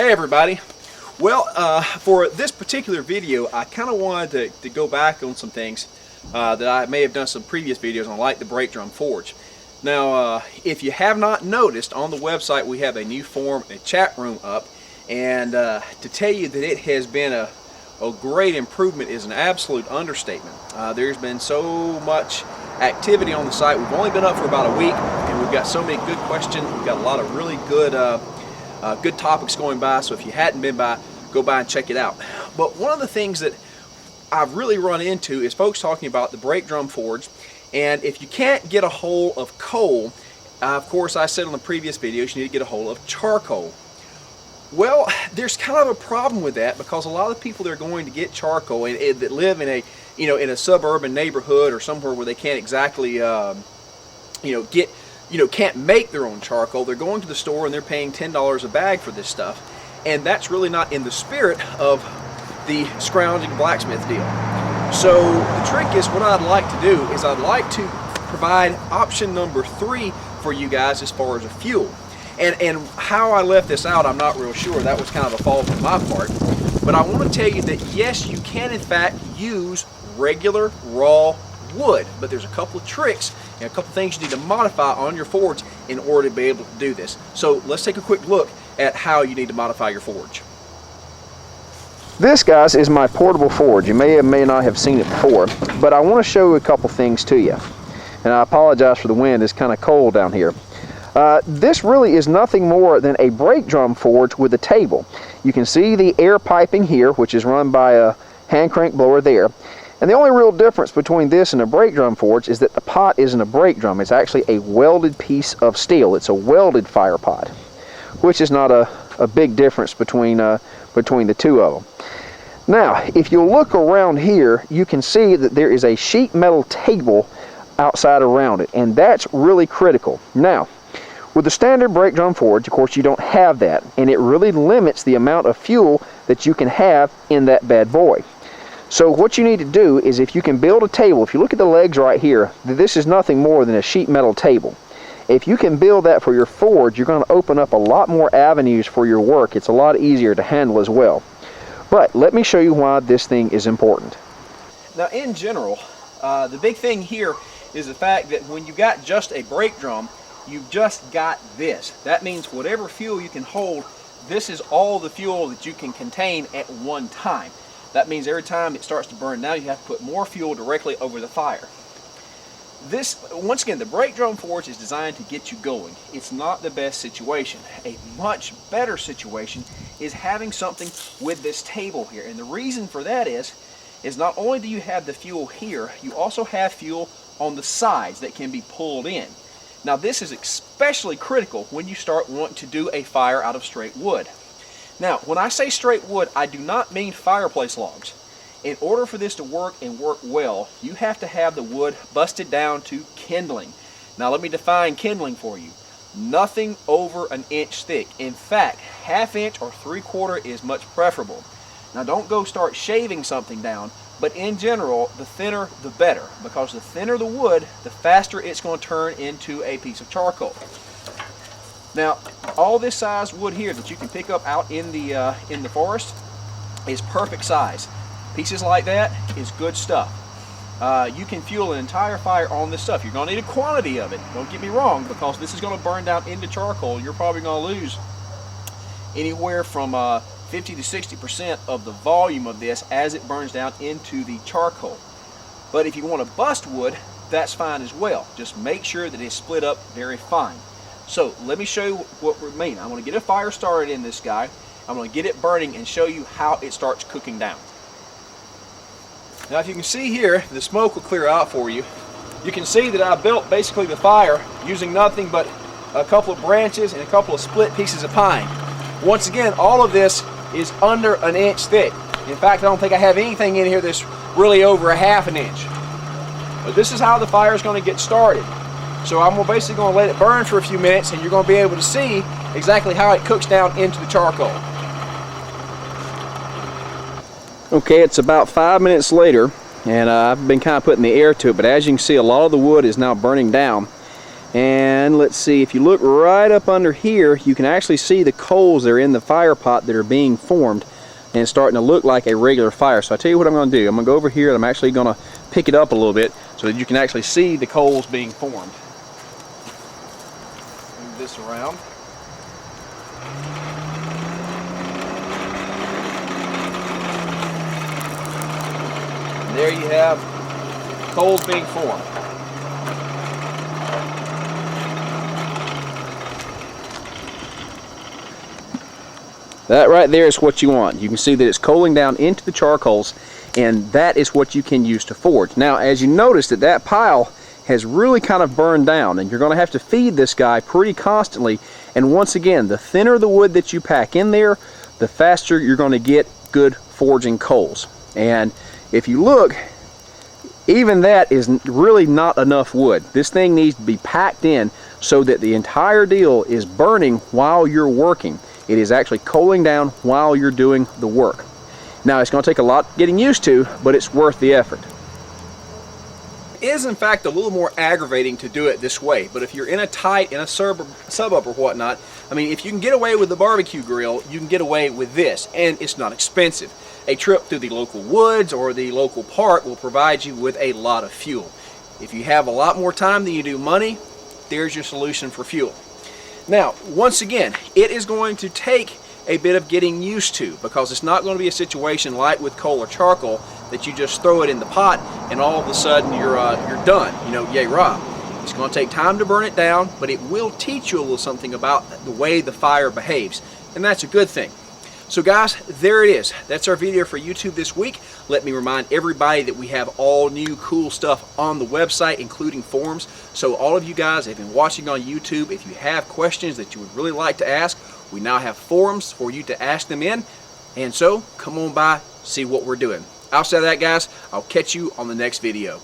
Hey everybody. Well, for this particular video, I kind of wanted to go back on some things that I may have done some previous videos on, like the brake drum forge. Now, if you have not noticed, on the website we have a new forum, a chat room up, and to tell you that it has been a great improvement is an absolute understatement. There's been so much activity on the site. We've only been up for about a week, and we've got so many good questions. We've got a lot of really good good topics going by, so if you hadn't been by, go by and check it out. But one of the things that I've really run into is folks talking about the brake drum forge, and if you can't get a hold of coal, of course I said on the previous videos you need to get a hold of charcoal. Well, there's kind of a problem with that, because a lot of the people that are going to get charcoal and that live in a in a suburban neighborhood or somewhere where they can't exactly can't make their own charcoal, they're going to the store and they're paying $10 a bag for this stuff, and that's really not in the spirit of the scrounging blacksmith deal. So the trick is, what I'd like to do is I'd like to provide option number 3 for you guys as far as a fuel. And how I left this out, I'm not real sure. That was kind of a fault on my part. But I want to tell you that yes, you can in fact use regular raw wood, but there's a couple of tricks and a couple of things you need to modify on your forge in order to be able to do this. So let's take a quick look at how you need to modify your forge. This, guys, is my portable forge. You may or may not have seen it before, but I want to show a couple things to you. And I apologize for the wind. It's kind of cold down here. This really is nothing more than a brake drum forge with a table. You can see the air piping here, which is run by a hand crank blower there. And the only real difference between this and a brake drum forge is that the pot isn't a brake drum. It's actually a welded piece of steel. It's a welded fire pot, which is not a big difference between the two of them. Now, if you look around here, you can see that there is a sheet metal table outside around it, and that's really critical. Now, with the standard brake drum forge, of course, you don't have that, and it really limits the amount of fuel that you can have in that bad boy. So what you need to do is, if you can build a table, if you look at the legs right here, this is nothing more than a sheet metal table. If you can build that for your forge, you're going to open up a lot more avenues for your work. It's a lot easier to handle as well. But let me show you why this thing is important. Now, in general, the big thing here is the fact that when you got just a brake drum, you've just got this. That means whatever fuel you can hold, this is all the fuel that you can contain at one time. That means every time it starts to burn down, you have to put more fuel directly over the fire. This, once again, the brake drum forge is designed to get you going. It's not the best situation. A much better situation is having something with this table here. And the reason for that is not only do you have the fuel here, you also have fuel on the sides that can be pulled in. Now, this is especially critical when you start wanting to do a fire out of straight wood. Now, when I say straight wood, I do not mean fireplace logs. In order for this to work and work well, you have to have the wood busted down to kindling. Now, let me define kindling for you. Nothing over an inch thick. In fact, 1/2 inch or 3/4 is much preferable. Now, don't go start shaving something down, but in general, the thinner the better, because the thinner the wood, the faster it's going to turn into a piece of charcoal. Now, all this size wood here that you can pick up out in the forest is perfect size. Pieces like that is good stuff. You can fuel an entire fire on this stuff. You're going to need a quantity of it, don't get me wrong, because this is going to burn down into charcoal. You're probably going to lose anywhere from 50 to 60% of the volume of this as it burns down into the charcoal. But if you want to bust wood, that's fine as well. Just make sure that it's split up very fine. So let me show you what we mean. I'm going to get a fire started in this guy. I'm going to get it burning and show you how it starts cooking down. Now, if you can see here, the smoke will clear out for you. You can see that I built basically the fire using nothing but a couple of branches and a couple of split pieces of pine. Once again, all of this is under an inch thick. In fact, I don't think I have anything in here that's really over 1/2 inch. But this is how the fire is going to get started. So I'm basically going to let it burn for a few minutes, and you're going to be able to see exactly how it cooks down into the charcoal. Okay, it's about 5 minutes later, and I've been kind of putting the air to it, but as you can see, a lot of the wood is now burning down. And let's see, if you look right up under here, you can actually see the coals that are in the fire pot that are being formed, and it's starting to look like a regular fire. So I tell you what I'm going to do. I'm going to go over here and I'm actually going to pick it up a little bit so that you can actually see the coals being formed. Move this around. And there you have coals being formed. That right there is what you want. You can see that it's coaling down into the charcoals, and that is what you can use to forge. Now, as you notice, that pile has really kind of burned down, and you're going to have to feed this guy pretty constantly. And once again, the thinner the wood that you pack in there, the faster you're going to get good forging coals. And if you look, even that is really not enough wood. This thing needs to be packed in so that the entire deal is burning while you're working. It is actually cooling down while you're doing the work. Now, it's going to take a lot getting used to, but it's worth the effort. It is in fact a little more aggravating to do it this way, but if you're in a suburb or whatnot, I mean, if you can get away with the barbecue grill, you can get away with this, and it's not expensive. A trip through the local woods or the local park will provide you with a lot of fuel. If you have a lot more time than you do money, there's your solution for fuel. Now, once again, it is going to take a bit of getting used to, because it's not going to be a situation like with coal or charcoal that you just throw it in the pot and all of a sudden you're done, you know, yay rah. It's going to take time to burn it down, but it will teach you a little something about the way the fire behaves, and that's a good thing. So guys, there it is. That's our video for YouTube this week. Let me remind everybody that we have all new cool stuff on the website, including forums. So all of you guys that have been watching on YouTube, if you have questions that you would really like to ask, we now have forums for you to ask them in. And so come on by, see what we're doing. Outside of that, guys, I'll catch you on the next video.